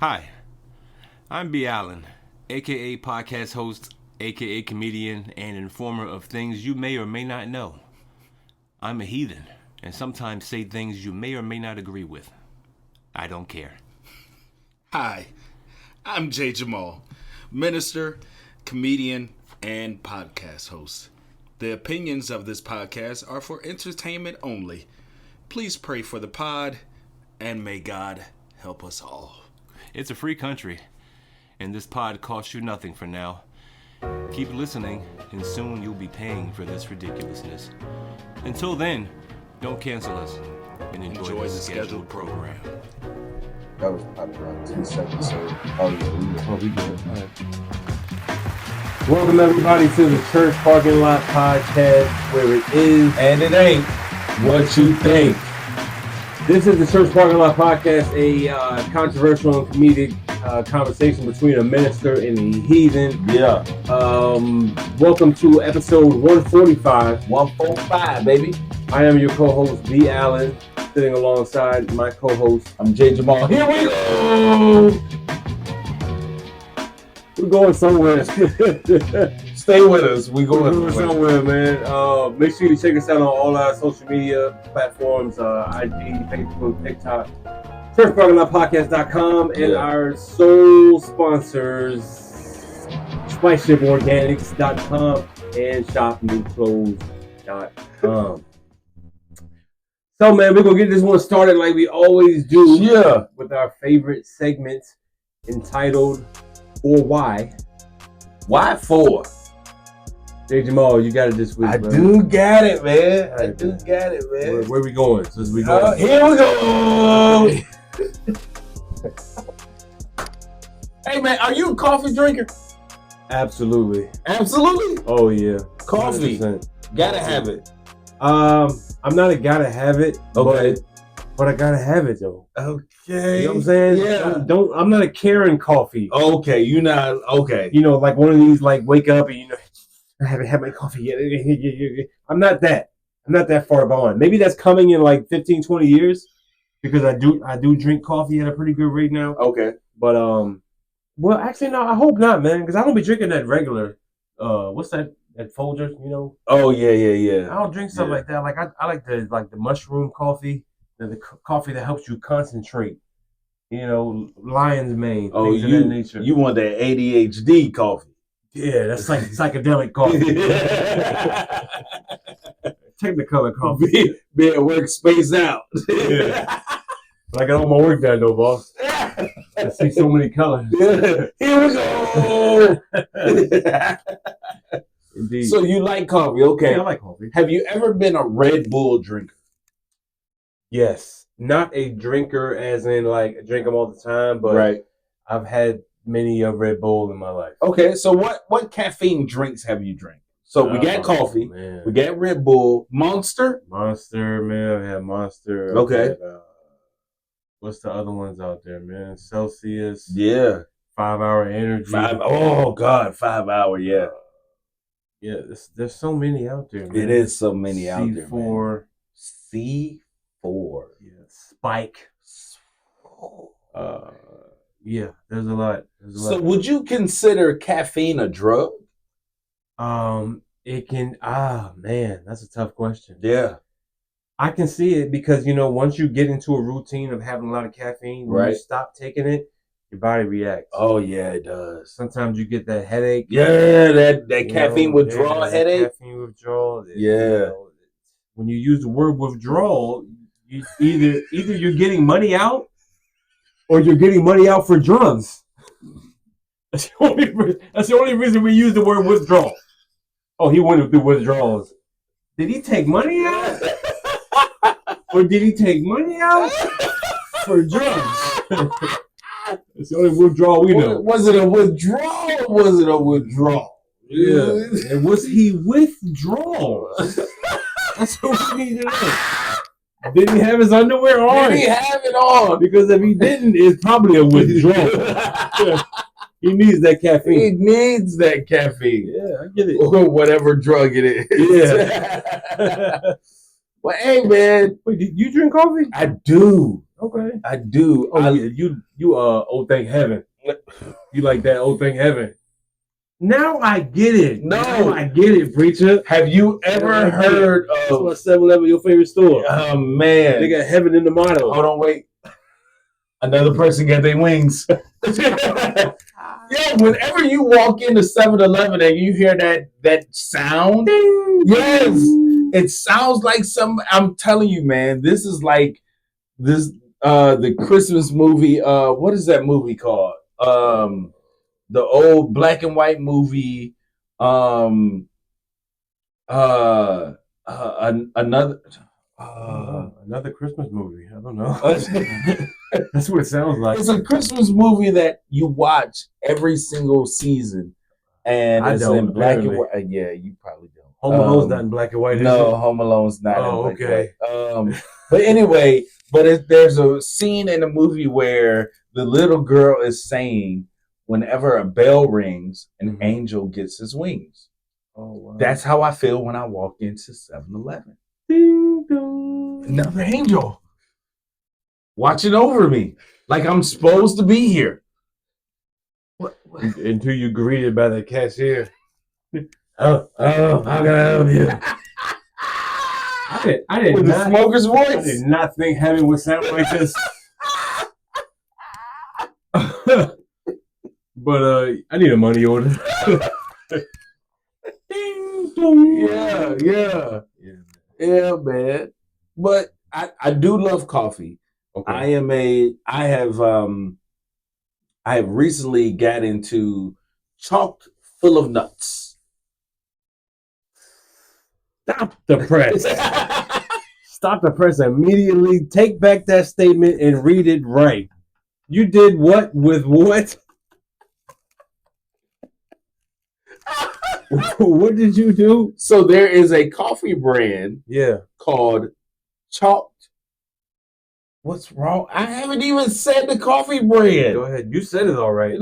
Hi, I'm B. Allen, aka podcast host, aka comedian, and informer of things you may or may not know. I'm a heathen, and sometimes say things you may or may not agree with. I don't care. Hi, I'm Jay Jamal, minister, comedian, and podcast host. The opinions of this podcast are for entertainment only. Please pray for the pod, and may God help us all. It's a free country, and this pod costs you nothing for now. Keep listening, and soon you'll be paying for this ridiculousness. Until then, don't cancel us, and enjoy the scheduled program. That was probably around 2 seconds. So, we good. All right. Welcome everybody to the Church Parking Lot Podcast, where it is and it ain't what you think. This is the Church Parking Lot Podcast, a controversial and comedic conversation between a minister and a heathen. Yeah. Welcome to episode 145. 145, baby. I am your co-host, B. Allen, sitting alongside my co-host. I'm Jay Jamal. Here we go. We're going somewhere. Stay with us. We're going somewhere, man. Make sure you check us out on all our social media platforms, IG, Facebook, TikTok, churchparkinglotpodcast.com, and our sole sponsors, SpiceShipOrganics.com and ShopNewClothes.com. So, man, we're going to get this one started like we always do. Yeah. With our favorite segment entitled, Or Why? Why for? Hey Jamal, you got it this week, I man. do got it, man. I do got it, man. Where we going? Since we going? Here we go. Hey, man, are you a coffee drinker? Absolutely. Absolutely. Oh yeah. Coffee. 100%. Gotta have it. I'm not a gotta have it, Okay. but I gotta have it though. Okay. You know what I'm saying? Yeah. Don't I'm not a Karen coffee. Okay, you're not okay. You know, like one of these like wake up and I haven't had my coffee yet. I'm not that. I'm not that far gone. Maybe that's coming in like 15, 20 years because I do drink coffee at a pretty good rate now. Okay. But well, actually, no, I hope not, man, because I don't be drinking that regular. What's that Folgers? You know? Oh yeah. I don't drink stuff like that. Like I like the mushroom coffee, the coffee that helps you concentrate. You know, lion's mane. Oh, things of that nature. You want that ADHD coffee? Yeah, that's like psychedelic coffee. Technicolor coffee. Be at work, space out. Yeah. But I got all my work done though, boss. I see so many colors. Here we go. Indeed. So you like coffee, okay? Yeah, I like coffee. Have you ever been a Red Bull drinker? Yes, not a drinker, as in like I drink them all the time, but Right. I've had many of Red Bull in my life. Okay, so what caffeine drinks have you drank? So we got coffee, man. we got Red Bull, Monster. Monster, man. I've had Monster. I've Okay. had, what's the other ones out there, man? Celsius. Yeah. 5 Hour Energy. Oh God, 5 hour. Yeah. Yeah, there's so many out there, man. It is so many out there. C4. C4. Yeah. Spike. Yeah, there's a lot. So would you consider caffeine a drug? It can. Man, that's a tough question. Yeah. I can see it because once you get into a routine of having a lot of caffeine, when you stop taking it, your body reacts. Oh yeah, it does. Sometimes you get that headache. Yeah, that caffeine withdrawal headache. Caffeine withdrawal. Yeah. When you use the word withdrawal, you either you're getting money out, or you're getting money out for drugs. That's the only reason we use the word withdrawal. Oh, he went through withdrawals. Did he take money out? Or did he take money out for drugs? It's the only withdrawal we know. Was it a withdrawal or was it a withdrawal? Yeah. And was he withdrawals? That's what we need to know. Did he have his underwear on? Did he have it on? Because if he didn't, it's probably a withdrawal. He needs that caffeine. He needs that caffeine. Yeah, I get it. Or whatever drug it is. Yeah. But hey, man. Wait, did you drink coffee? I do. Okay. I do. Oh, you oh thank heaven. You like that? Oh thank heaven. Now I get it. No. Now I get it, preacher. Have you ever heard That's of? my 7-Eleven, your favorite store. Oh man, They got heaven in the motto. hold on, wait. Another person got their wings. Yo, whenever you walk into 7-Eleven and you hear that sound, yes, it sounds like some. I'm telling you, man, this is like this. The Christmas movie. What is that movie called? The old black and white movie. Another. Another Christmas movie. I don't know. That's what it sounds like. It's a Christmas movie that you watch every single season, and I it's don't, in black and apparently. white. Yeah, you probably don't. Home Alone's not in black and white. No, Is it? Home Alone's not. Oh, in black okay. and white. But anyway, there's a scene in the movie where the little girl is saying, whenever a bell rings, an angel gets his wings. Oh, wow. That's how I feel when I walk into 7-Eleven. Ding dong. Another angel watching over me, like I'm supposed to be here. What? Until you greeted by the cashier. Oh, how can I help you? I did With the not. smoker's I voice. did not think heaven would sound like this. But I need a money order. Ding dong. Yeah, man. But I do love coffee. Okay. I have recently got into chock full of nuts. Stop the press. Stop the press immediately. Take back that statement and read it right. You did what with what? What did you do? So there is a coffee brand called Chalked. What's wrong? I haven't even said the coffee brand. Go ahead. You said it all right.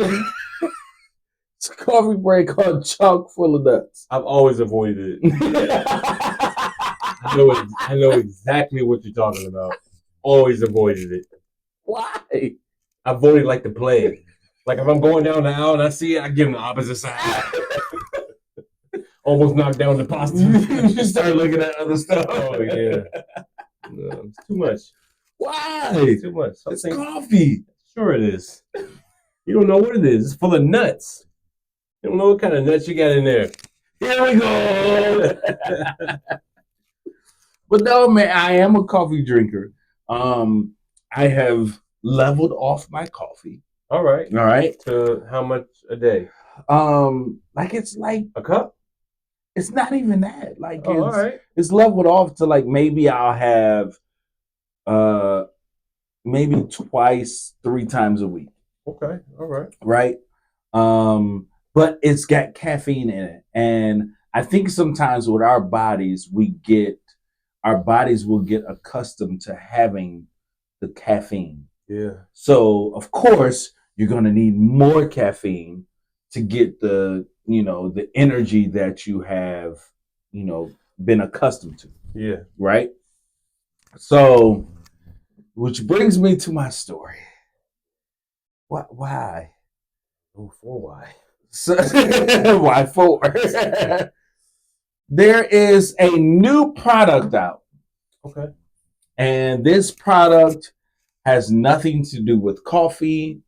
It's a coffee brand called Chock Full of Nuts. I've always avoided it. I know exactly what you're talking about. Always avoided it. Why? I avoid it like the plague. Like if I'm going down the aisle and I see it, I give them the opposite side. Almost knock down the pasta. You start looking at other stuff. Oh yeah. No, it's too much. Why? It's too much. It's Something- coffee. Sure it is. You don't know what it is. It's full of nuts. You don't know what kind of nuts you got in there. Here we go. But no, man, I am a coffee drinker. I have leveled off my coffee. All right. All right. To how much a day? It's like A cup? it's not even that. Like Oh, all right. it's leveled off to like maybe I'll have maybe twice, 3 times a week. Okay. All right. Right? But it's got caffeine in it. And I think sometimes with our bodies will get accustomed to having the caffeine. Yeah. So of course you're gonna need more caffeine to get the energy that you have, been accustomed to. Yeah. Right? So which brings me to my story. Why? Oh, for why? So, why for? There is a new product out. Okay. And this product has nothing to do with coffee,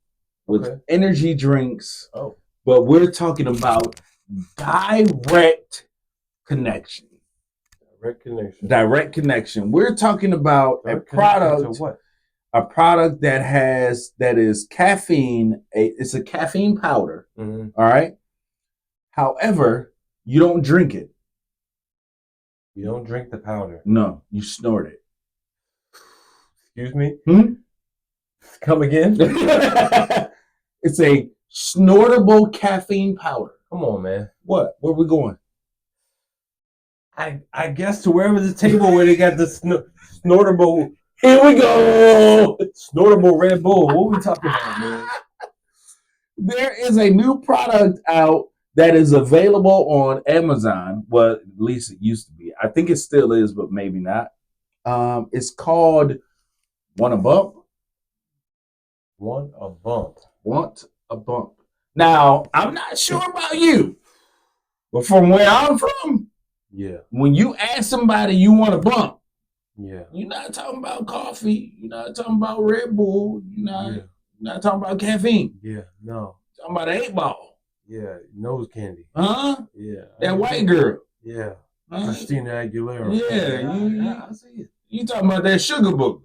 with energy drinks. Oh. But we're talking about direct connection. Direct connection. We're talking about a product. What? A product that is caffeine. It's a caffeine powder. Mm-hmm. All right. However, you don't drink it. You don't drink the powder. No, you snort it. Excuse me? Come again? It's a snortable caffeine powder. Come on, man. What? Where we going? I guess to wherever the table where they got the snortable. Here we go. Snortable Red Bull. What are we talking about, man? There is a new product out that is available on Amazon. Well, at least it used to be. I think it still is, but maybe not. It's called Wanna Bump? Want a bump. Want a bump. Now, I'm not sure about you, but from where I'm from, Yeah. when you ask somebody you want a bump, Yeah. you're not talking about coffee. You're not talking about Red Bull. You're not talking about caffeine. Yeah. No. You're talking about an 8-ball. Yeah. Nose candy. Huh? Yeah. That white girl. Yeah. Huh? Christina Aguilera. Yeah. I see it. You talking about that sugar book.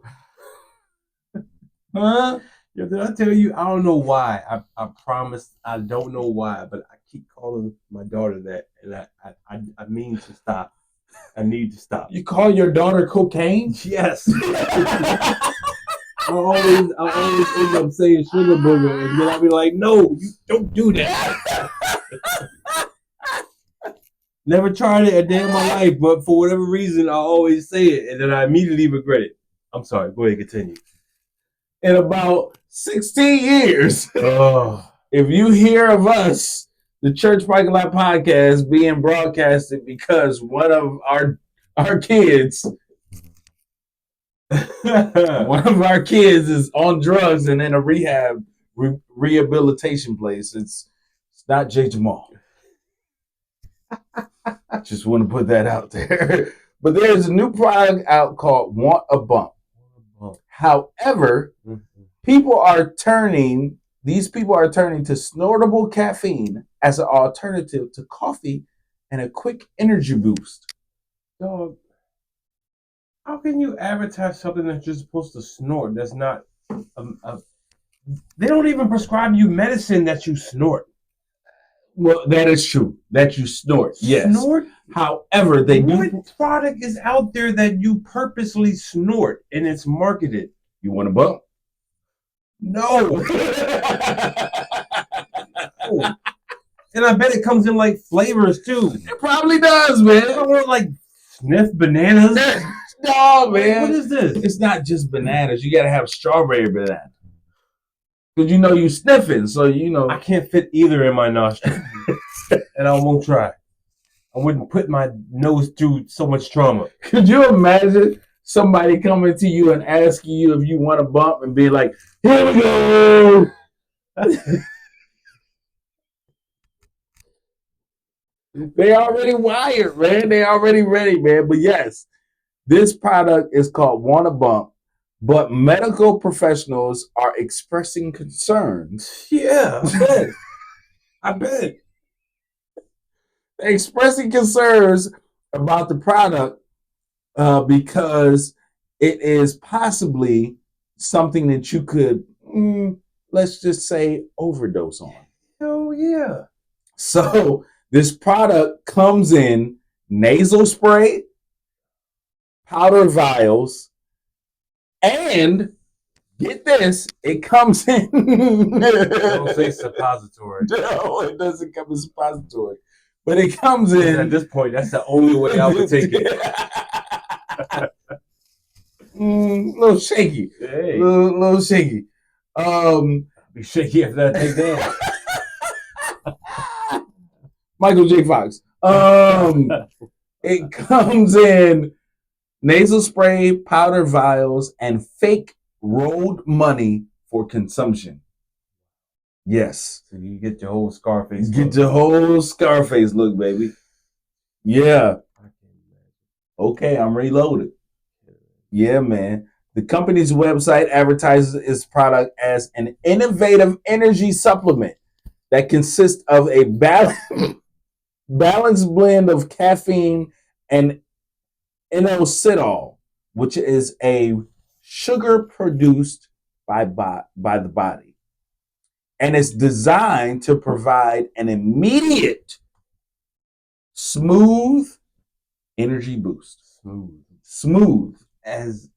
Huh? Yeah, did I tell you? I don't know why. I promise I don't know why, but I keep calling my daughter that, and I mean to stop. I need to stop. You call your daughter cocaine? Yes. I always end up saying sugar booger, and then I'll be like, no, you don't do that. Never tried it a day in my life, but for whatever reason, I always say it, and then I immediately regret it. I'm sorry. Go ahead, continue. In about 16 years, Oh, if you hear of us, the Church Parking Lot Podcast, being broadcasted because one of our kids, one of our kids is on drugs and in a rehabilitation place, it's not Jay Jamal. Just want to put that out there. But there's a new product out called Want a Bump. However, people are turning to snortable caffeine as an alternative to coffee and a quick energy boost. dog. How can you advertise something that you're supposed to snort? That's not. They don't even prescribe you medicine that you snort. Well, that is true. That you snort. Yes. Snort? However, they do. What product is out there that you purposely snort and it's marketed? You want a bump? No. Oh. And I bet it comes in like flavors too. It probably does, man. I want like sniff bananas. No, man. What is this? It's not just bananas. You gotta have strawberry banana. Because you sniffing, so I can't fit either in my nostril. And I won't try. I wouldn't put my nose through so much trauma. Could you imagine somebody coming to you and asking you if you want a bump and be like, here we go. They already wired, man. They already ready, man. But yes, this product is called Want a Bump, but medical professionals are expressing concerns. Yeah, I bet. I bet. Expressing concerns about the product because it is possibly something that you could, let's just say, overdose on. Oh, yeah. So this product comes in nasal spray, powder vials, and get this, it comes in. Don't say suppository. No, it doesn't come in suppository. But it comes in. At this point, that's the only way I would take it. A little shaky. Hey. Little shaky. Be shaky after I take that. Michael J. Fox. It comes in nasal spray, powder vials, and fake rolled money for consumption. Yes. So you get your whole Scarface look. Get your whole Scarface look, baby. Yeah. Okay, I'm reloaded. Yeah, man. The company's website advertises its product as an innovative energy supplement that consists of a balanced blend of caffeine and inositol, which is a sugar produced by the body. And it's designed to provide an immediate, smooth energy boost. Smooth. As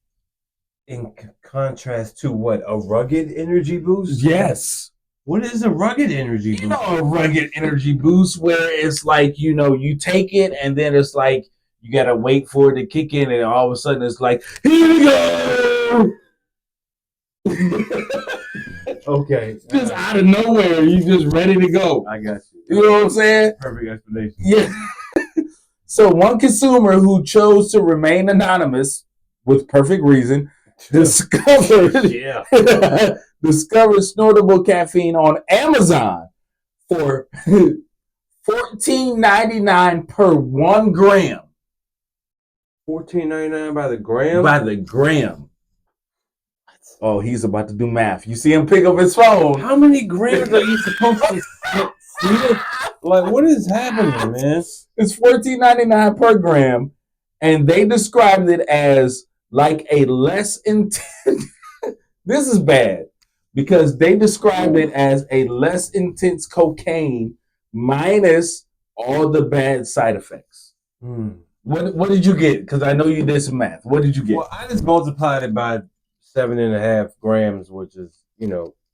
in contrast to what? A rugged energy boost? Yes. What is a rugged energy boost? You know, a rugged energy boost where it's like, you take it and then it's like you got to wait for it to kick in and all of a sudden it's like, here we go. Okay. Just out of nowhere, you just ready to go. I got you. You know what I'm saying? Perfect explanation. Yeah. So one consumer who chose to remain anonymous with perfect reason discovered discovered snortable caffeine on Amazon for $14.99 per 1 gram. $14.99 by the gram. By the gram. Oh, he's about to do math. You see him pick up his phone. How many grams are you supposed to sniff? Like, what is happening, man? It's $14.99 per gram, and they described it as like a less intense. This is bad because they described it as a less intense cocaine minus all the bad side effects. What did you get? Because I know you did some math. What did you get? Well, I just multiplied it by 7.5 grams, which is,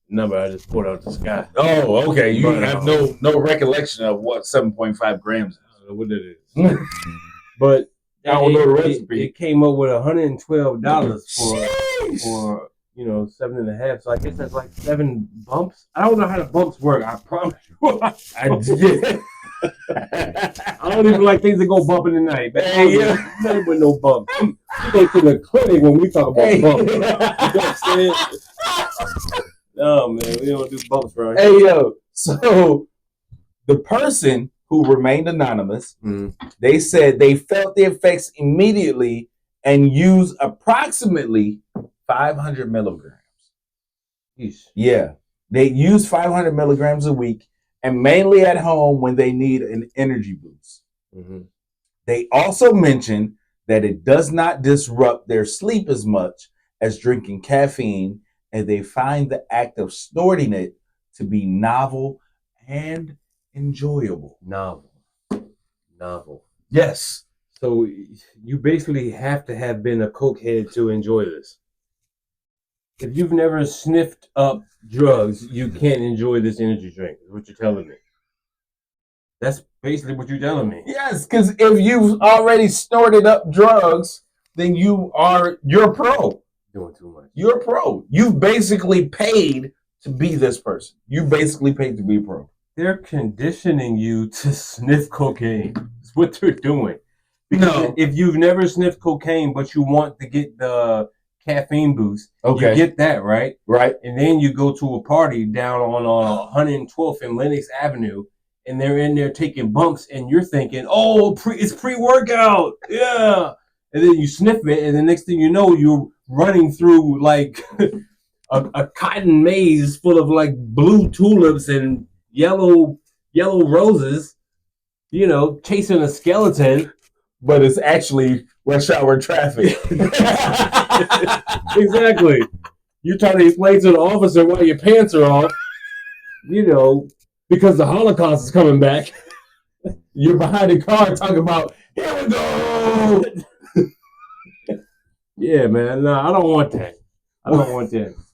number I just pulled out the sky. Oh, okay. You have no recollection of what 7.5 grams is. I don't know what it is. But I don't know the recipe. It came up with $112 for 7.5. So I guess that's like 7 bumps. I don't know how the bumps work. I promise you. I don't even like things that go bumping tonight. Nothing with no bumps. We go to the clinic when we talk about bumps. You know what I'm saying? No, man, we don't do bumps, bro. Hey, yo. So the person who remained anonymous, they said they felt the effects immediately and used approximately 500 milligrams. Yeesh. Yeah. They use 500 milligrams a week and mainly at home when they need an energy boost. They also mentioned that it does not disrupt their sleep as much as drinking caffeine, and they find the act of snorting it to be novel and enjoyable. Novel. Yes. So you basically have to have been a cokehead to enjoy this. If you've never sniffed up drugs, you can't enjoy this energy drink, is what you're telling me. That's basically what you're telling me. Yes, because if you've already snorted up drugs, then you're pro. Doing too much. You're pro. You've basically paid to be this person. You basically paid to be pro. They're conditioning you to sniff cocaine. That's what they're doing. Because if you've never sniffed cocaine, but you want to get the caffeine boost, you get that, right? Right. And then you go to a party down on 112th and Lenox Avenue, and they're in there taking bumps, and you're thinking, it's pre-workout. Yeah. And then you sniff it, and the next thing you know, you're running through like a cotton maze full of like blue tulips and yellow roses, chasing a skeleton. But it's actually rush hour traffic. Exactly. You're trying to explain to the officer why your pants are off, because the Holocaust is coming back. You're behind the car talking about, here we go. Yeah, man. No, I don't want that.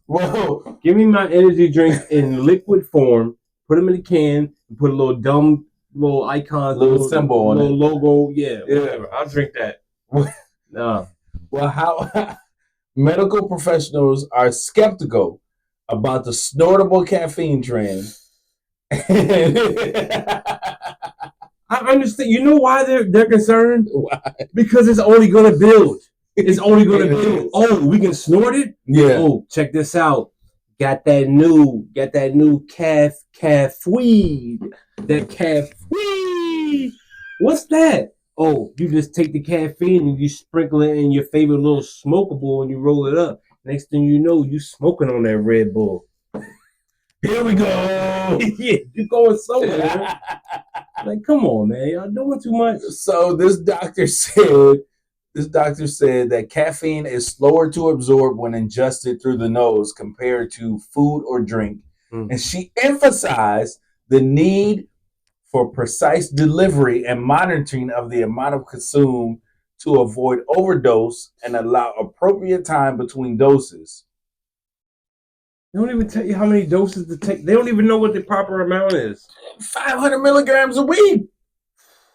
Whoa. Give me my energy drinks in liquid form. Put them in a can. And put a little dumb little icon, little symbol on it. Little logo. Yeah, whatever. I'll drink that. No. Well, how medical professionals are skeptical about the snortable caffeine trend. I understand. You know why they're concerned? Why? Because it's only going to build. It's only going to build. Oh, we can snort it? Yeah. Oh, check this out. Got that new calf weed. That calf weed. What's that? Oh, you just take the caffeine and you sprinkle it in your favorite little smokable and you roll it up. Next thing you know, you smoking on that Red Bull. Here we go. Yeah, you're going somewhere. Like, come on, man. Y'all doing too much. So this doctor said that caffeine is slower to absorb when ingested through the nose compared to food or drink. And she emphasized the need for precise delivery and monitoring of the amount of consumed to avoid overdose and allow appropriate time between doses. They don't even tell you how many doses to take. They don't even know what the proper amount is. 500 milligrams a week.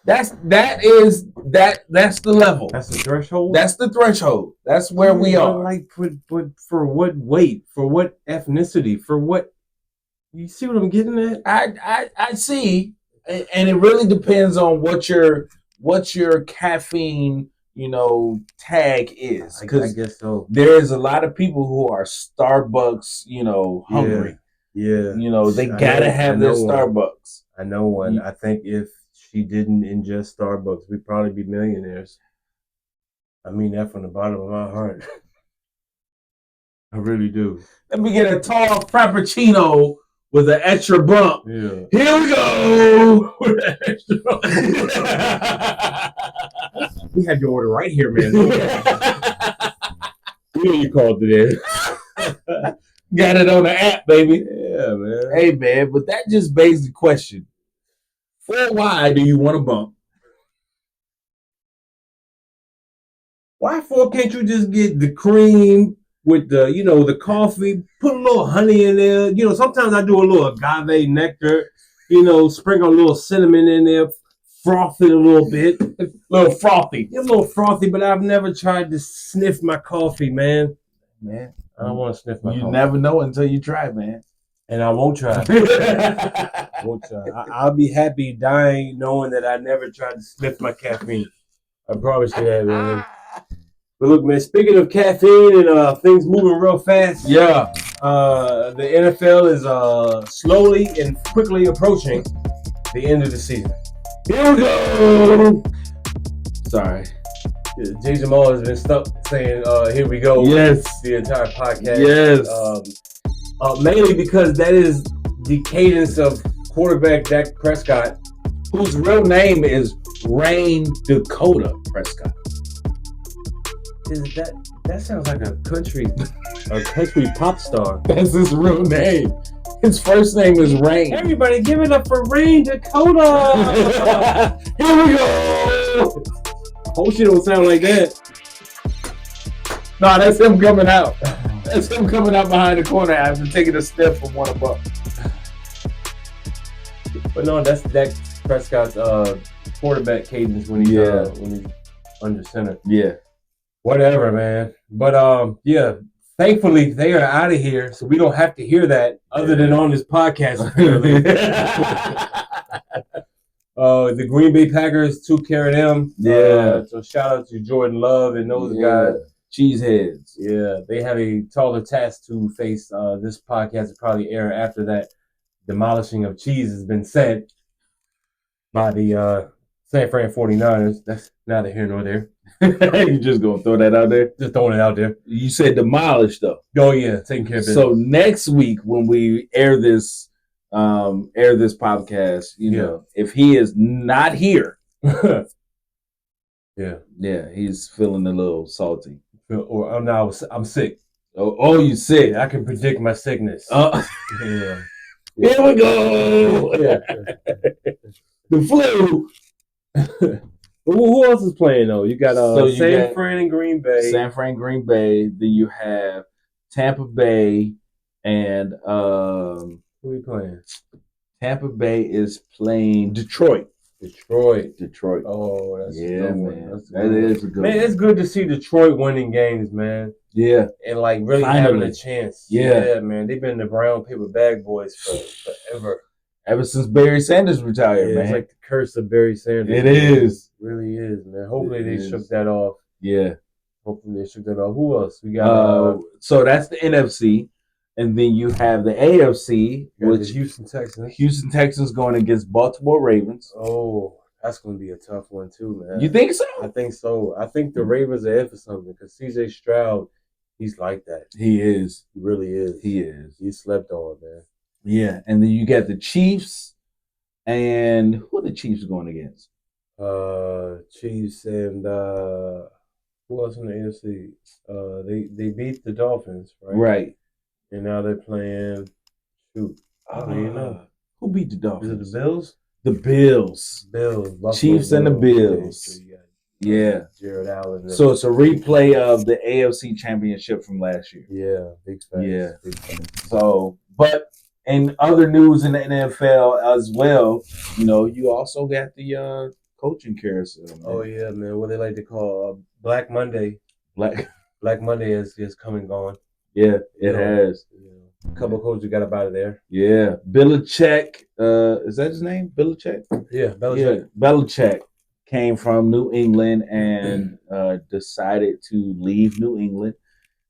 That's the level. That's the threshold. That's the threshold. That's where we are. Like, for what weight? For what ethnicity? For what? You see what I'm getting at? I see, and it really depends on what your caffeine tag is, I because guess so. there's a lot of people who are Starbucks, hungry. Yeah. They I gotta know- have I their know one. Starbucks. I know one. I think if she didn't ingest Starbucks, we'd probably be millionaires. I mean that from the bottom of my heart. I really do. Let me get a tall frappuccino with an extra bump. Yeah. Here we go. We have your order right here, man. You know you called today. Got it on the app, baby. Yeah, man. Hey, man, but that just begs the question: for why do you want to bump? Why for can't you just get the cream with the coffee, put a little honey in there? Sometimes I do a little agave nectar, sprinkle a little cinnamon in there, froth it a little bit. A little frothy. It's a little frothy, but I've never tried to sniff my coffee, man. Man, I don't want to sniff my you coffee. never know until you try, man. And I won't try. I'll be happy dying knowing that I never tried to sniff my caffeine. I promise you that, man. But look, man, speaking of caffeine and things moving real fast, Yeah. the NFL is slowly and quickly approaching the end of the season. Here we go. Sorry. Jay Jamal has been stuck saying, here we go. Yes. The entire podcast. Yes. Mainly because that is the cadence of quarterback Dak Prescott, Whose real name is Rain Dakota Prescott. That sounds like a country pop star. That's his real name. His first name is Rain. Everybody give it up for Rain Dakota. Here we go. Hope she don't sound like that. No, that's him coming out. That's him coming out behind the corner after taking a step from one above. But no, that's Dak Prescott's quarterback cadence when he's under center. Yeah. Whatever, man. But yeah, thankfully they are out of here, so we don't have to hear that other than on this podcast. The Green Bay Packers took care of them. Yeah. So shout out to Jordan Love and those guys. Cheeseheads. Yeah, they have a taller task to face. This podcast will probably air after that demolishing of cheese has been said by the San Fran 49ers. That's neither here nor there. You just gonna throw that out there? Just throwing it out there. You said demolished though. Oh yeah, taking care of business. So next week when we air this podcast, if he is not here, yeah, he's feeling a little salty. Or I'm sick. Oh, you sick? I can predict my sickness. Yeah. Here we go. Yeah. The flu. Who else is playing though? You got San Fran and Green Bay. San Fran, Green Bay. Then you have Tampa Bay and who are we playing? Tampa Bay is playing Detroit. Detroit. Oh, that's yeah, a good man. One. That is a good man, one. it's good to see Detroit winning games, man. Yeah. And like really having a chance. Yeah, man. They've been the brown paper bag boys for forever. Ever since Barry Sanders retired, man. It's like the curse of Barry Sanders. It is. It really is, man. Hopefully they shook that off. Yeah. Hopefully they shook that off. Who else? We got so that's the NFC. And then you have the AFC, which Houston Texans. Houston Texans going against Baltimore Ravens. Oh, that's going to be a tough one too, man. You think so? I think so. I think the Ravens are in for something because C.J. Stroud, he's like that. He is. He really is. He is. He slept on, man. Yeah, and then you got the Chiefs, and who are the Chiefs going against? Chiefs and who else in the NFC? They beat the Dolphins, right? Right. And now they're playing. Shoot, I don't even know. Who beat the Dolphins? Is it the Bills? The Bills. Buffalo Chiefs and the Bills. Yeah. Jared Allen. So it's a replay of the AFC Championship from last year. Yeah, big fans. Yeah. Big fans. So, but in other news in the NFL as well, you also got the coaching carousel. Man. Oh yeah, man. What they like to call Black Monday. Black Monday is come and gone. Yeah, it has. A couple of coaches got up out of there. Yeah. Belichick, is that his name? Belichick? Yeah, Belichick. Yeah, Belichick came from New England and decided to leave New England.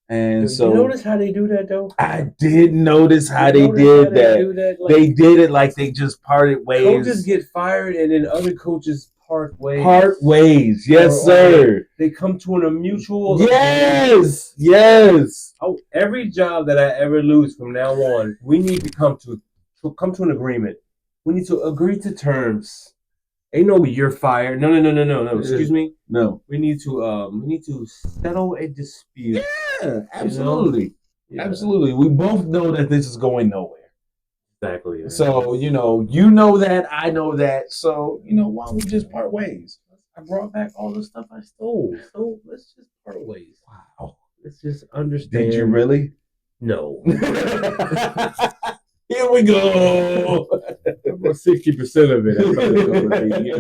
And so you notice how they do that though? I did notice how You they notice did how they that. do that? Like, They did it like they just parted ways. coaches get fired and then other coaches part ways. Part ways, yes, Or sir. they come to a mutual. Yes, yes. Oh, every job that I ever lose from now on, we need to come to an agreement. We need to agree to terms. Ain't no you're fired. No. Excuse me. No. We need to settle a dispute. Yeah, absolutely. Yeah. Absolutely. We both know that this is going nowhere. Exactly. Man. So, you know that, I know that. So, why don't we just part ways? I brought back all the stuff I stole. So let's just part ways. Wow. Let's just understand. Did you really? No. Here we go. About 60% of it, I probably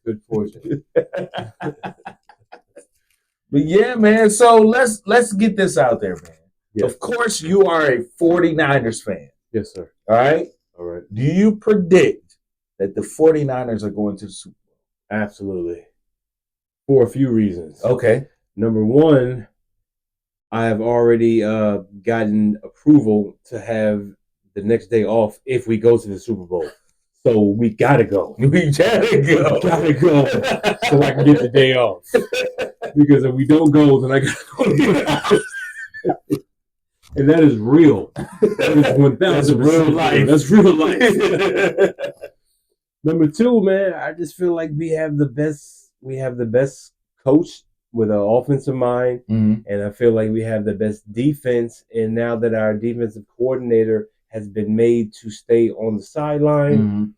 good fortune. But yeah, man. So let's get this out there, man. Yes. Of course, you are a 49ers fan. Yes, sir. All right. All right. Do you predict that the 49ers are going to the Super Bowl? Absolutely. For a few reasons. Okay. Number one, I have already gotten approval to have the next day off if we go to the Super Bowl. So we gotta go. We gotta go. We gotta go so I can get the day off. Because if we don't go, then I gotta go. And that is real. That is 1,000%. That's real life. That's real life. Number two, man, I just feel like we have the best coach with an offensive mind, Mhm. and I feel like we have the best defense. And now that our defensive coordinator has been made to stay on the sideline,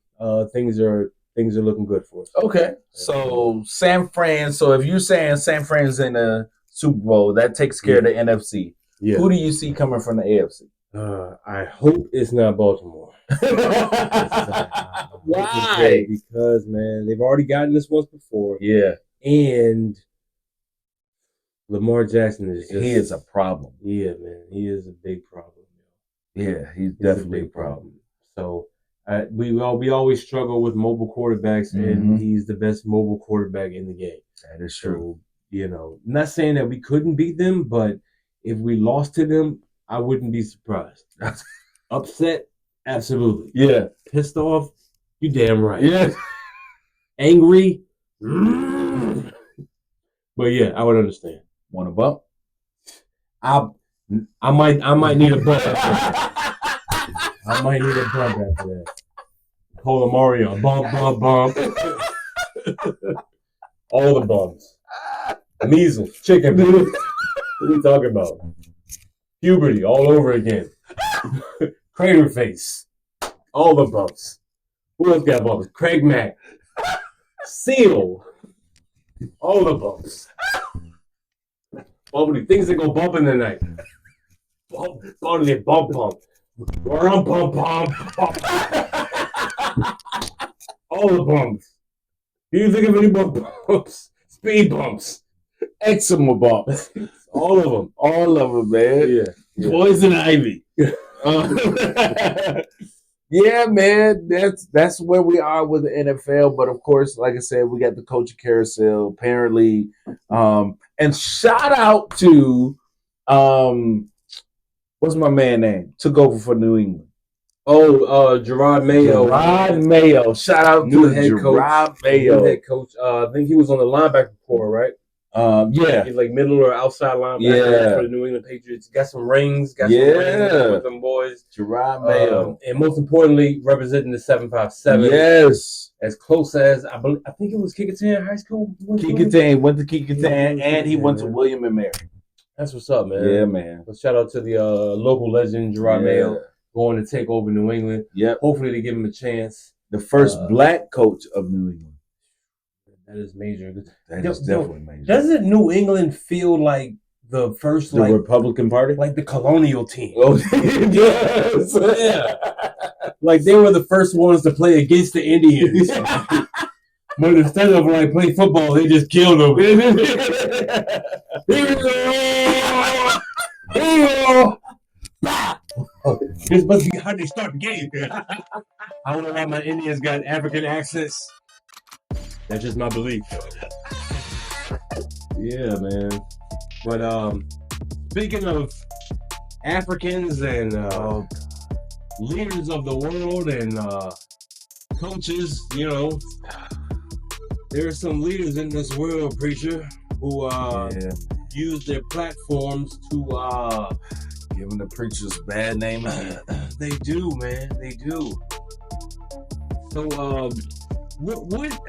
things are looking good for us. Okay. So San Fran. So if you're saying San Fran's in the Super Bowl, that takes care of the NFC. Yeah. Who do you see coming from the AFC? I hope it's not Baltimore. Why? Because, man, they've already gotten this once before. Yeah. And Lamar Jackson is just... He is a problem. Yeah, man. He is a big problem. Yeah, he's definitely a problem. So we always struggle with mobile quarterbacks, and he's the best mobile quarterback in the game. That is true. So, not saying that we couldn't beat them, but if we lost to them, I wouldn't be surprised. Upset? Absolutely. Yeah. Pissed off? You damn right. Yeah. Angry? But yeah, I would understand. Want a bump? I might need a bump after that. I might need a bump after that. Call Mario. Bump. All the bumps. Measles, chicken. What are we talking about? Puberty all over again. Crater face. All the bumps. Who else got bumps? Craig Mack. Seal. All the bumps. Bumpity things that go bump in the night. Bump. All the bumps. Do you think of any more bumps? Speed bumps. Eczema bumps. All of them. All of them, man. Yeah. Poison ivy. Yeah, man. That's where we are with the NFL. But of course, like I said, we got the coaching carousel apparently. And shout out to what's my man name? Took over for New England. Oh, Gerard Mayo. Gerard Mayo. Shout out New to head Gerard coach. Mayo. New head coach. I think he was on the linebacker core, right? Yeah. He's like middle or outside linebacker for the New England Patriots. Got some rings. Got some rings with them boys. Gerard Mayo. And most importantly, representing the 757. Yes. As close as I think it was Kickingham High School. Kickingham went to Kickingham, and he went to William and Mary. That's what's up, man. Yeah, man. So shout out to the local legend Gerard Mayo going to take over New England. Yep. Hopefully they give him a chance. The first black coach of New England. That is major. That is definitely major. Doesn't New England feel like the first, the Republican Party? Like the colonial team. Oh, yes. Yeah. Like they were the first ones to play against the Indians. But instead of like play football, they just killed them. Here we go. This must be how they start the game. I don't know why my Indians got African accents. That's just my belief. Yeah, man. But speaking of Africans and leaders of the world and coaches, you know, there are some leaders in this world, preacher, who use their platforms to giving the preachers bad name again. They do, man. They do. So, what?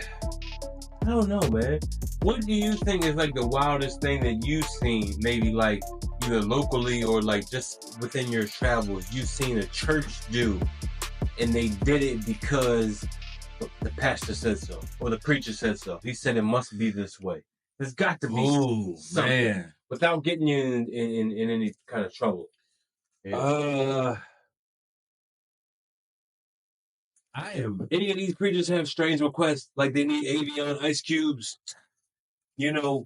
I don't know, man. What do you think is like the wildest thing that you've seen? Maybe like either locally or like just within your travels, you've seen a church do, and they did it because the pastor said so or the preacher said so. He said it must be this way. There's got to be something, man, without getting you in any kind of trouble. Yeah. Any of these preachers have strange requests, like they need Avion ice cubes, you know,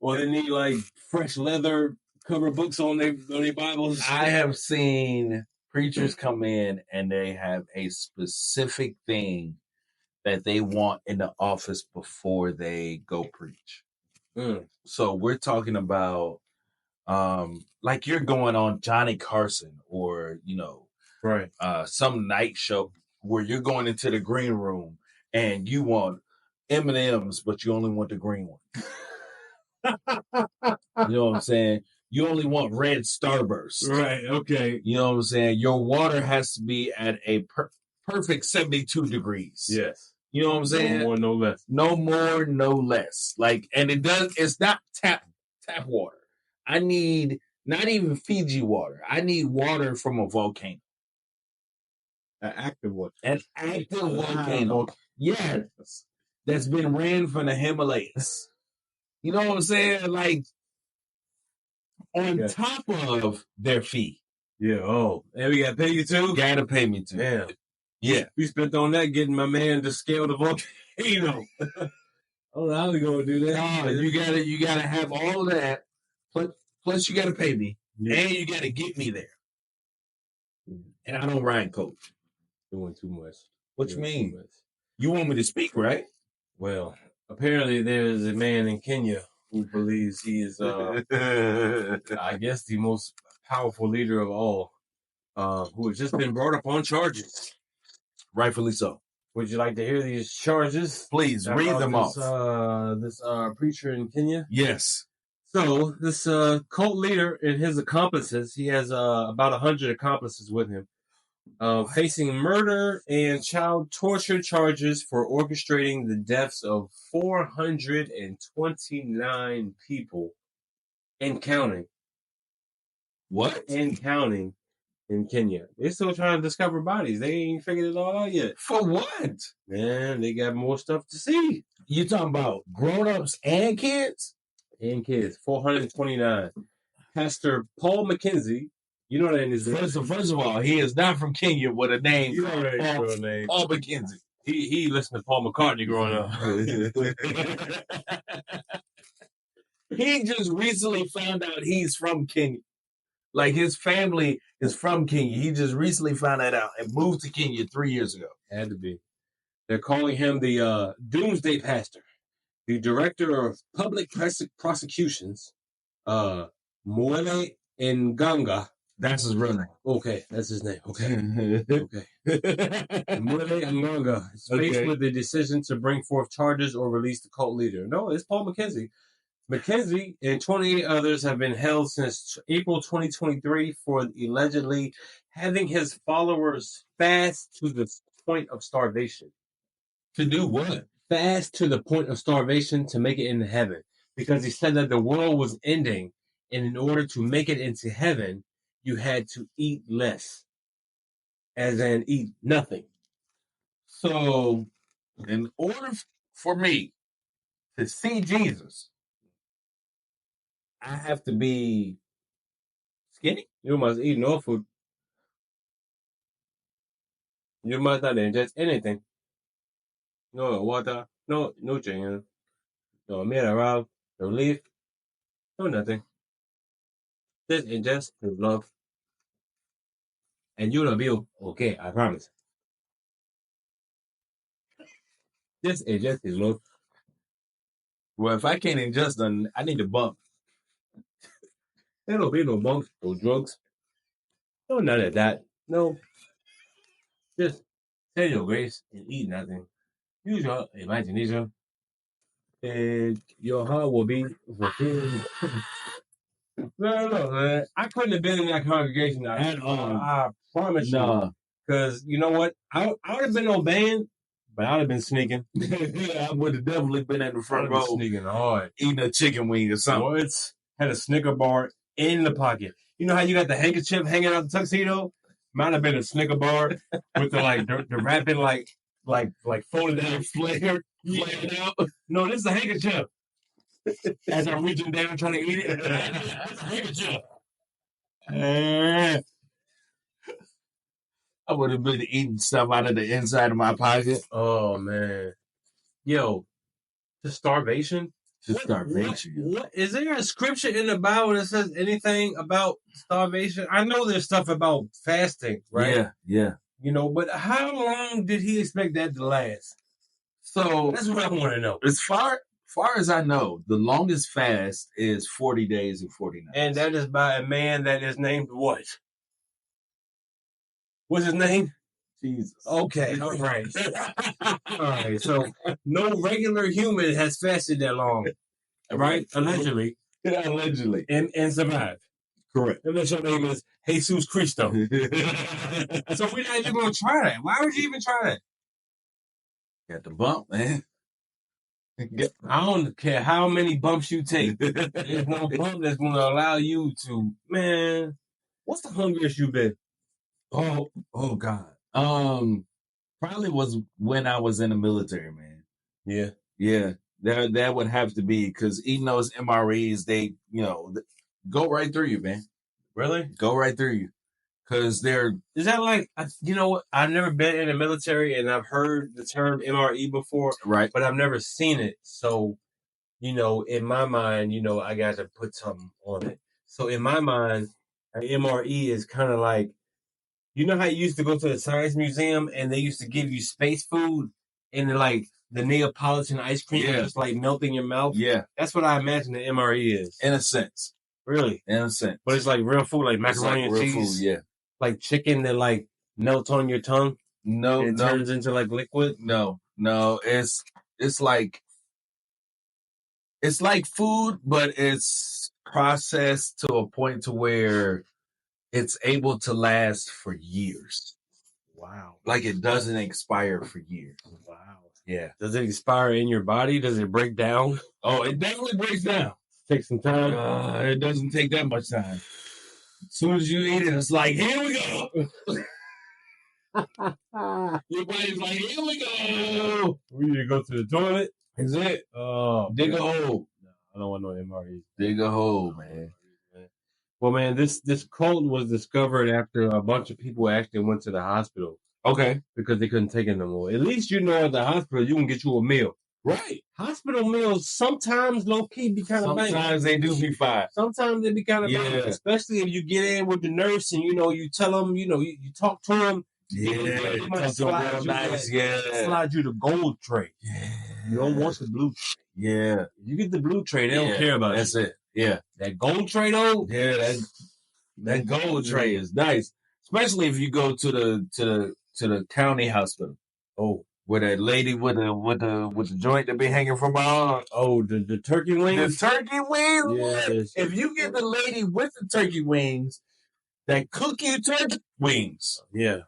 or they need like fresh leather cover books on their Bibles. I have seen preachers come in and they have a specific thing that they want in the office before they go preach. So we're talking about like you're going on Johnny Carson or, you know, right, some night show where you're going into the green room and you want M&Ms, but you only want the green one. You know what I'm saying? You only want red Starburst. Right, okay. You know what I'm saying? Your water has to be at a perfect 72 degrees. Yes. You know what I'm saying? No more, no less. No more, no less. Like, and it's not tap water. I need not even Fiji water. I need water from a volcano. An active one. An active volcano. Yes. That's been ran from the Himalayas. You know what I'm saying? Like, on top of their fee. Yeah, oh. And we got to pay you too? Gotta pay me too. Yeah. Yeah. We spent on that getting my man to scale the volcano. Oh, how we going to do that? Oh, you gotta have all of that. Plus you gotta pay me. Yeah. And you gotta get me there. And I don't ride coach. Doing too much. What you mean? You want me to speak, right? Well, apparently there's a man in Kenya who believes he is, I guess, the most powerful leader of all, who has just been brought up on charges. Rightfully so. Would you like to hear these charges? Please, read them off. This preacher in Kenya? Yes. So, this cult leader and his accomplices, he has about 100 accomplices with him, facing murder and child torture charges for orchestrating the deaths of 429 people and counting. What? And counting in Kenya. They're still trying to discover bodies. They ain't figured it all out yet. For what? Man, they got more stuff to see. You talking about grown-ups and kids? And kids, 429. Pastor Paul McKenzie, you know that in his first of all, he is not from Kenya with a name. You know that name. Paul McKenzie. He listened to Paul McCartney growing up. He just recently found out he's from Kenya. Like his family is from Kenya. He just recently found that out and moved to Kenya 3 years ago. Had to be. They're calling him the Doomsday Pastor, the Director of Public Prosecutions, Mwele Nganga. That's his real name. Okay, that's his name. Okay. Okay. Mwele Nganga is faced with the decision to bring forth charges or release the cult leader. No, it's Paul McKenzie. McKenzie and 28 others have been held since April 2023 for allegedly having his followers fast to the point of starvation. To do what? Fast to the point of starvation to make it into heaven. Because he said that the world was ending, and in order to make it into heaven, you had to eat less. As in, eat nothing. So, in order for me to see Jesus, I have to be skinny. You must eat no food. You must not ingest anything. No water, no drink, no mineral, no leaf, no nothing. Just ingest the love. And you'll be okay, I promise. Just it, look. Well, if I can't ingest them, I need to bump. There don't be no bumps, no drugs. No, none of that. No. Just say your grace and eat nothing. Use your imagination, and your heart will be fulfilled. No, man. I couldn't have been in that congregation at all. I promise you. Because you know what? I would have been obeying, but I would have been sneaking. I would have definitely been at the front row Sneaking hard. eating a chicken wing or something. What? Had a Snicker bar in the pocket. You know how you got the handkerchief hanging out the tuxedo? Might have been a Snicker bar with the wrapping like folded down flared out. No, this is a handkerchief. As I'm reaching down trying to eat it, it's a handkerchief. I would have been eating stuff out of the inside of my pocket. Oh man, yo, to starvation. What is there a scripture in the Bible that says anything about starvation? I know there's stuff about fasting, right? Yeah. You know, but how long did he expect that to last? So that's what I want to know. As far as I know, the longest fast is 40 days and 40 nights. And that is by a man that is named what? What's his name? Jesus. Okay, all right. All right, so no regular human has fasted that long, right? Allegedly. Allegedly. And survived. Correct. Unless your name is Jesus Cristo. So we're not even going to try that. Why would you even try that? Got the bump, man. I don't care how many bumps you take. There's no bump that's going to allow you to, man. What's the hungriest you've been? Oh God. Probably was when I was in the military, man. Yeah. That would have to be because eating those MREs, they go right through you, man. Really? Go right through you. Because is that like, you know what? I've never been in the military and I've heard the term MRE before, right? But I've never seen it. So, in my mind, I got to put something on it. So in my mind, an MRE is kind of like, you know how you used to go to the science museum and they used to give you space food and like the Neapolitan ice cream just like melt in your mouth? Yeah. That's what I imagine the MRE is. In a sense. Really? In a sense. But it's like real food, like macaroni and cheese. Food, yeah. Like chicken that like melts on your tongue. No, and it turns into like liquid. No. It's like food, but it's processed to a point to where it's able to last for years. Wow. Like it doesn't expire for years. Wow. Yeah. Does it expire in your body? Does it break down? Oh, it definitely breaks down. Takes some time. It doesn't take that much time. As soon as you eat it, it's like, here we go. Your body's like, here we go. We need to go to the toilet. Is it? Oh, dig a hole. No, I don't want no MRE. Dig a hole, man. Well, man, this cult was discovered after a bunch of people actually went to the hospital. Okay. Because they couldn't take it no more. At least at the hospital you can get you a meal. Right. Hospital meals sometimes low-key be kind of bad. Sometimes they do be fine. Sometimes they be kind of bad. Especially if you get in with the nurse and, you tell them, you talk to them. Yeah. Real nice. Yeah. Slide you the gold tray. Yeah. You don't want the blue tray. Yeah. You get the blue tray, they don't care about That's it. Yeah. That gold tray, though? Yeah, that gold tray is nice. Especially if you go to the county hospital. Oh. With a lady with the joint that be hanging from her arm. Oh, the turkey wings? The turkey wings? Yes. If you get the lady with the turkey wings that cook you turkey wings. Yeah.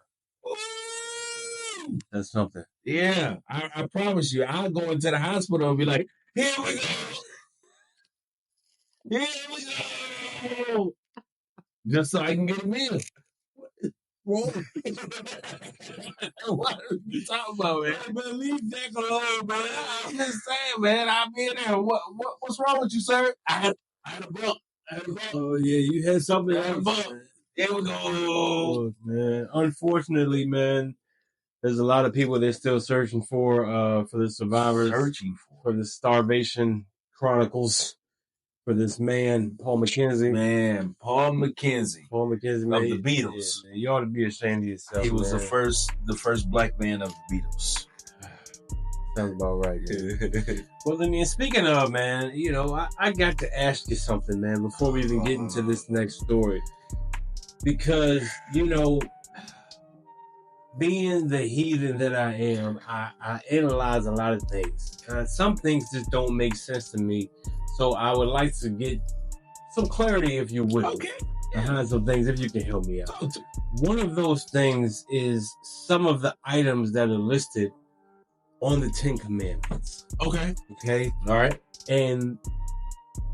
Ooh. That's something. Yeah. I promise you, I'll go into the hospital and be like, here we go. Here we go. Just so I can get a meal. What are you talking about, man? Man, leave that alone, man. I'm just saying, man. I'll be in there. What's wrong with you, sir? I had a bump. Oh, yeah, you had something else. There we go. Oh, man. Unfortunately, man, there's a lot of people they're still searching for the survivors. For the starvation chronicles. For this man, Paul McKenzie. Man, Paul McKenzie. Man, of the Beatles. Yeah, man, you ought to be ashamed of yourself. He was the first black man of the Beatles. Sounds about right. Well, I mean, speaking of, man, you know, I got to ask you something, man, before we even get into this next story. Because, you know, being the heathen that I am, I analyze a lot of things. Some things just don't make sense to me. So I would like to get some clarity, if you will, behind some things, if you can help me out. One of those things is some of the items that are listed on the 10 Commandments. Okay. Okay? All right. And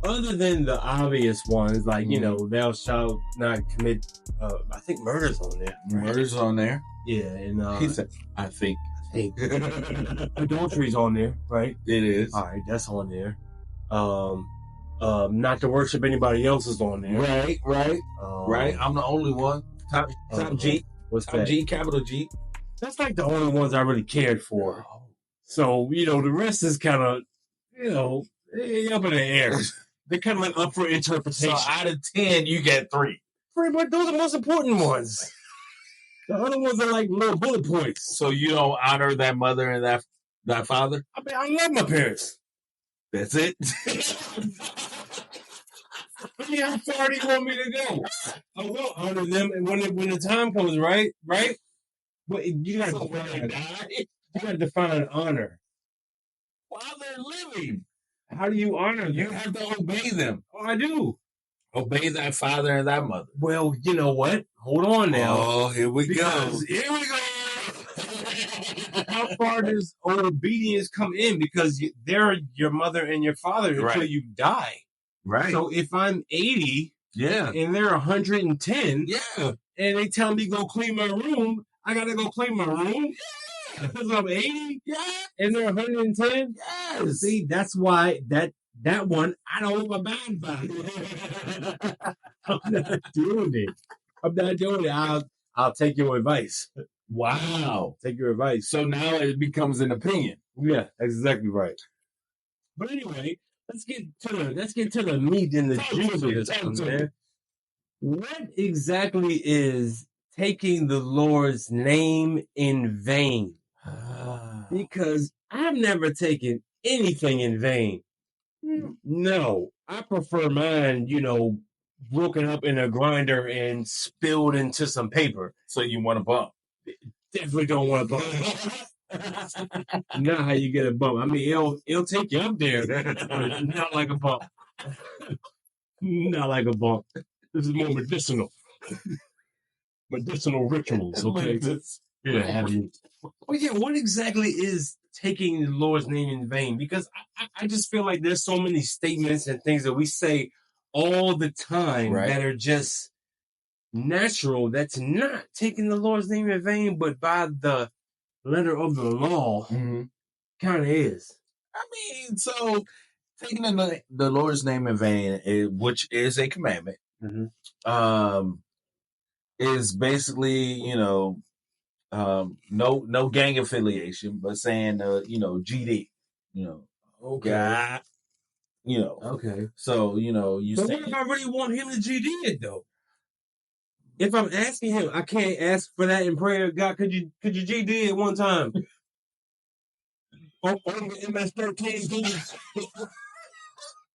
other than the obvious ones, like, you know, thou shalt not commit, I think murder's on there. Right? Murder's on there. Yeah, and he said, I think. Adultery's on there, right? It is. All right, that's on there. Not to worship anybody else is on there. Right. Right. I'm the only one. Top G. What's Top that? G, capital G. That's like the only ones I really cared for. So, you know, the rest is kind of, you know, up in the air. They're kind of like up for interpretation. So out of 10, you get 3. But those are the most important ones. The other ones are like little bullet points. So you don't honor that mother and that father? I mean, I love my parents. That's it? I mean, how far do you want me to go? I will honor them when the time comes, right? Right? But you got to define honor. While they're living. How do you honor them? You have to obey them. Oh, I do. Obey that father and that mother. Well, you know what? Hold on now. Oh, here we go. Here we go. How far does obedience come in? Because they're your mother and your father until you die. Right. So if I'm 80 yeah, and they're 110 yeah, and they tell me go clean my room, I got to go clean my room? Yeah. Because I'm 80? Yeah. And they're 110? Yes. See, that's why that one, I don't abide by. I'm not doing it. I'm not doing it. I'll take your advice. Wow. Take your advice. So now it becomes an opinion. Yeah, that's exactly right. But anyway, let's get to the meat and the juice of this one, man. What exactly is taking the Lord's name in vain? Because I've never taken anything in vain. No, I prefer mine, you know, broken up in a grinder and spilled into some paper. So you want a bump? Definitely don't want a bump. Not how you get a bump. I mean, it'll take you up there, but not like a bump. Not like a bump. This is more medicinal. Medicinal rituals, okay? Yeah. Well, yeah, what exactly is taking the Lord's name in vain? Because I just feel like there's so many statements and things that we say all the time that are just natural. That's not taking the Lord's name in vain, but by the letter of the law, kind of is. I mean, so taking the Lord's name in vain, which is a commandment, is basically, you know, no gang affiliation, but saying, you know, GD, you know, God, you know, okay. So, you know, But what if I really want him to GD it though? If I'm asking him, I can't ask for that in prayer. God, could you GD it one time? On the MS-13, please.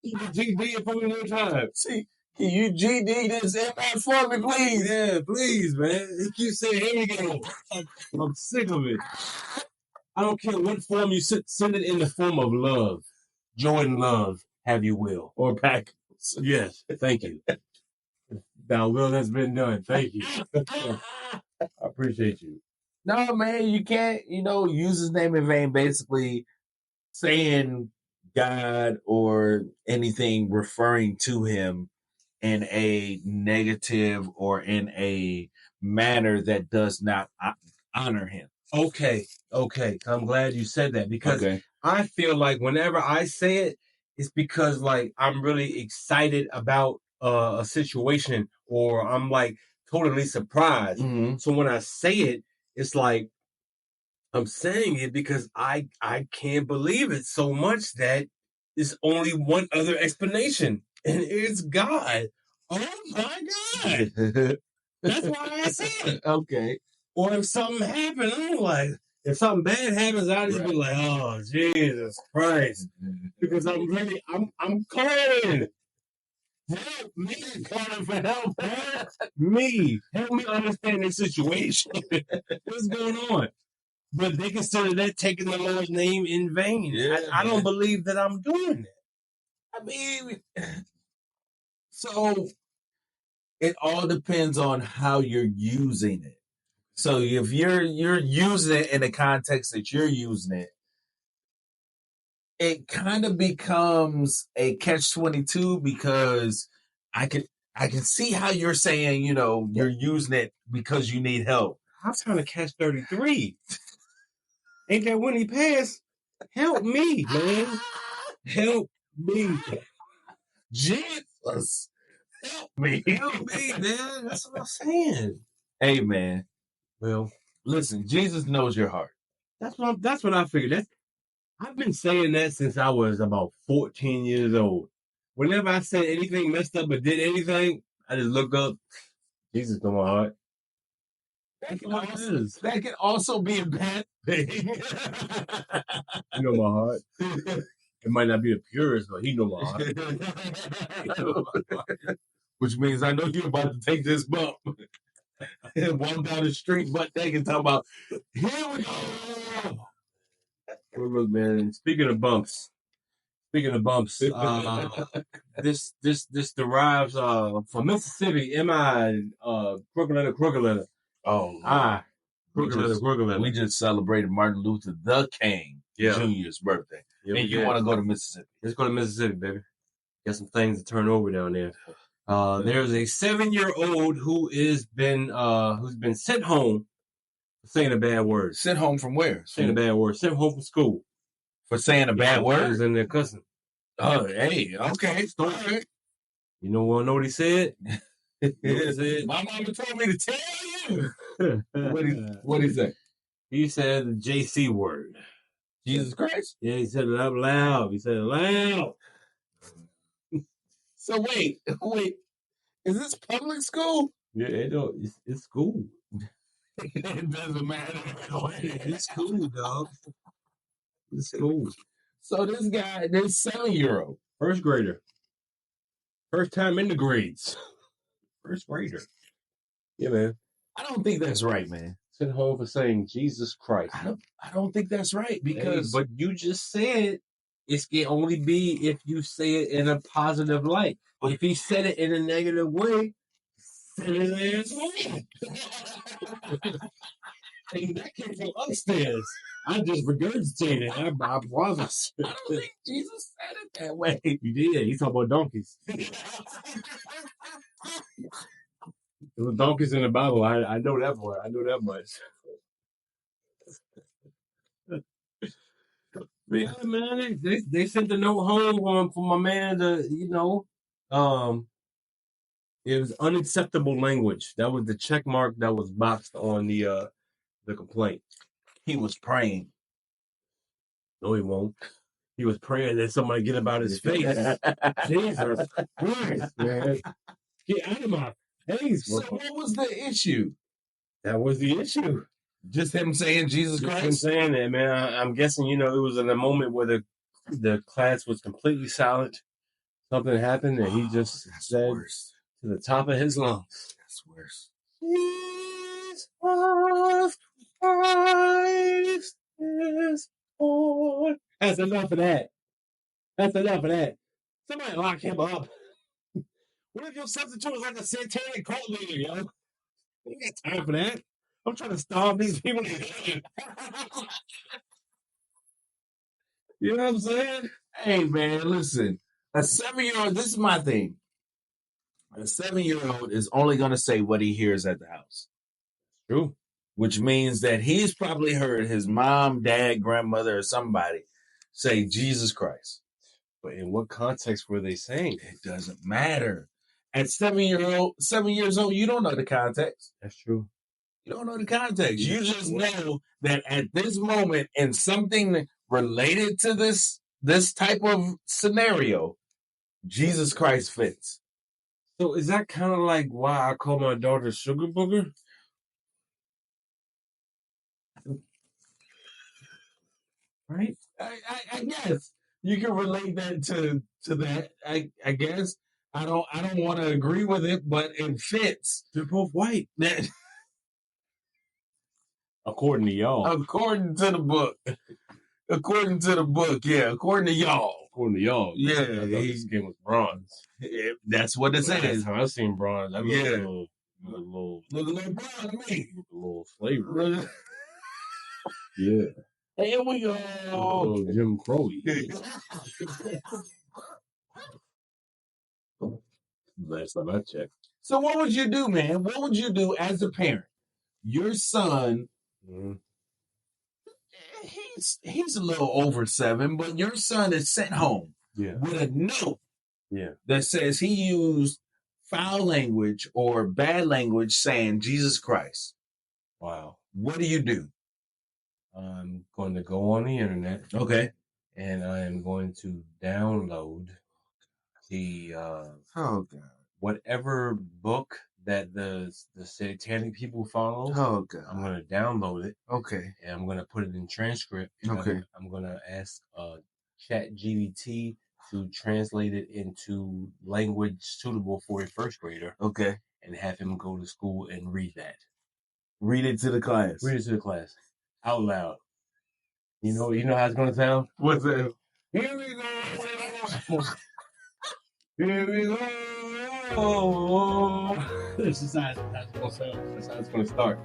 You can GD it for me one time. See, can you GD this MS for me, please? Yeah, please, man. He keeps saying, here we go. I'm sick of it. I don't care what form you send it in the form of love. Joy and love, have you will. Or pack. Yes, thank you. Thou will has been done. Thank you. I appreciate you. No, man, you can't, you know, use his name in vain, basically saying God or anything referring to him in a negative or in a manner that does not honor him. Okay. I'm glad you said that because I feel like whenever I say it, it's because like I'm really excited about a situation or I'm like totally surprised. So when I say it, it's like I'm saying it because I can't believe it so much that there's only one other explanation, and it's God. Oh my God! That's why I say it. Okay. Or if something happened, I'm like, If something bad happens, I just be like, oh Jesus Christ, because I'm calling. Help me, calling for help, man. Help me understand this situation. What's going on? But they consider that taking the Lord's name in vain. Yeah, I don't believe that I'm doing that. I mean, so it all depends on how you're using it. So if you're using it in the context that you're using it, it kind of becomes a catch-22 because I can see how you're saying, you're using it because you need help. I'm trying to catch 33. Ain't that when he passed? Help me, man. Help me. Jesus, help me. Help me, man. That's what I'm saying. Hey, man. Well, Listen, Jesus knows your heart. that's what I figured. I've been saying that since I was about 14 years old. Whenever I said anything messed up or did anything, I just look up. Jesus know my heart. That can also be a bad thing. You know my heart. It might not be the purest, but he know my heart. Which means I know you're about to take this bump and walk down the street butt naked talking about, here we go. Well, look, man, speaking of bumps, this derives from Mississippi, M.I. Crooked letter. Oh, I crooked letter. we just celebrated Martin Luther the King Jr.'s birthday. Yeah, and you want to go to Mississippi. Let's go to Mississippi, baby. Got some things to turn over down there. There's a 7-year-old who's been sent home for saying a bad word. Sent home from where? Saying a bad word. Sent home from school. For saying a bad word? And they're cussing. Oh, hey, okay. All right. You know what he said? My mama told me to tell you. What he say? He said the JC word. Jesus Christ? Yeah, he said it out loud. So wait. Is this public school? Yeah, it's school. It doesn't matter. It's cool, dog. It's cool. So this 7-year-old, first grader, first time in the grades, first grader. Yeah, man. I don't think that's right, man. Sent home for saying Jesus Christ. I don't think that's right because. But you just said it can only be if you say it in a positive light. But if he said it in a negative way, send his ass home. Hey, that came from upstairs. I just regurgitated. I promise. I don't think Jesus said it that way. He did. He talking about donkeys. There were donkeys in the Bible. I know that one. I know that much. Yeah, man. They sent the note home for my man to, it was unacceptable language. That was the check mark that was boxed on the complaint. He was praying. No, he won't. He was praying that somebody get about his face. Jesus Christ, man. Get out of my face. So what was the issue? That was the issue. Just him saying Jesus Christ? Him saying that, man. I'm guessing, it was in a moment where the class was completely silent. Something happened and he just said worse. To the top of his lungs. That's worse. Jesus Christ is Lord. That's enough of that. Somebody lock him up. What if your substitute is like a satanic cult leader, yo? Ain't got time for that. I'm trying to starve these people. You know what I'm saying? Hey, man, listen. A 7-year-old, this is my thing. A 7-year-old is only going to say what he hears at the house. True. Which means that he's probably heard his mom, dad, grandmother, or somebody say Jesus Christ. But in what context were they saying? It doesn't matter. At 7 years old, you don't know the context. That's true. You don't know the context. You just know that at this moment, in something related to this type of scenario, Jesus Christ fits. So is that kind of like why I call my daughter Sugar Booger? right? I guess you can relate that to that. I guess I don't want to agree with it, but it fits. They're both white, according to y'all. According to the book. According to the book, yeah. According to y'all. According to y'all, Yeah, I thought his skin was bronze. That's what it Last says. time I seen bronze, that Yeah. look a little Look a little brown to me. a little flavor. Yeah, Here we a go. little Jim Crowy. Last time I checked. So what would you do, man? What would you do as a parent? Your son, he's a little over 7, but your son is sent home Yeah, with a note yeah. that says he used foul language or bad language saying Jesus Christ. Wow. What do you do? I'm going to go on the internet Okay. and I am going to download the Oh God. whatever book that the satanic people follow. Oh God. I'm going to download it Okay. and I'm going to put it in transcript. And Okay. I'm going to ask ChatGPT to translate it into language suitable for a first grader Okay. and have him go to school and read that. Read it to the class. Read it to the class out loud. You know how it's going to sound? What's that? Here we go. Here we go. This is how it's going to sound. That's how it's going to start.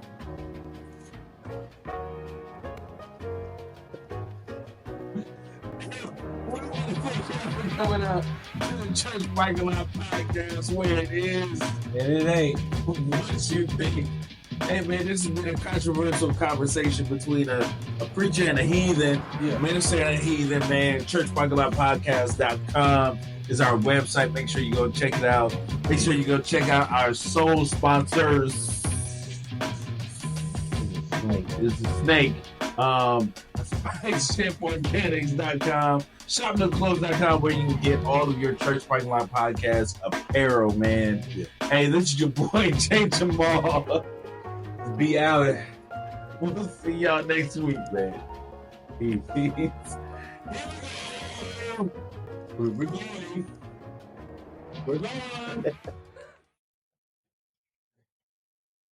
Coming out to the Church Michael Out podcast where it is. And it ain't. What you think? Hey man, this has been a controversial conversation between a preacher and a heathen. Yeah. Minister and a heathen, man. ChurchMichaelOutPodcast.com is our website. Make sure you go check it out. Make sure you go check out our sole sponsors. This is Snake. SpiceChipOrganics.com. ShopNewClothes.com where you can get all of your Church Parking Lot Podcast apparel, man. Yeah. Hey, this is your boy Jay Jamal. Be out. We'll see y'all next week, man. Peace. We're going. We're going.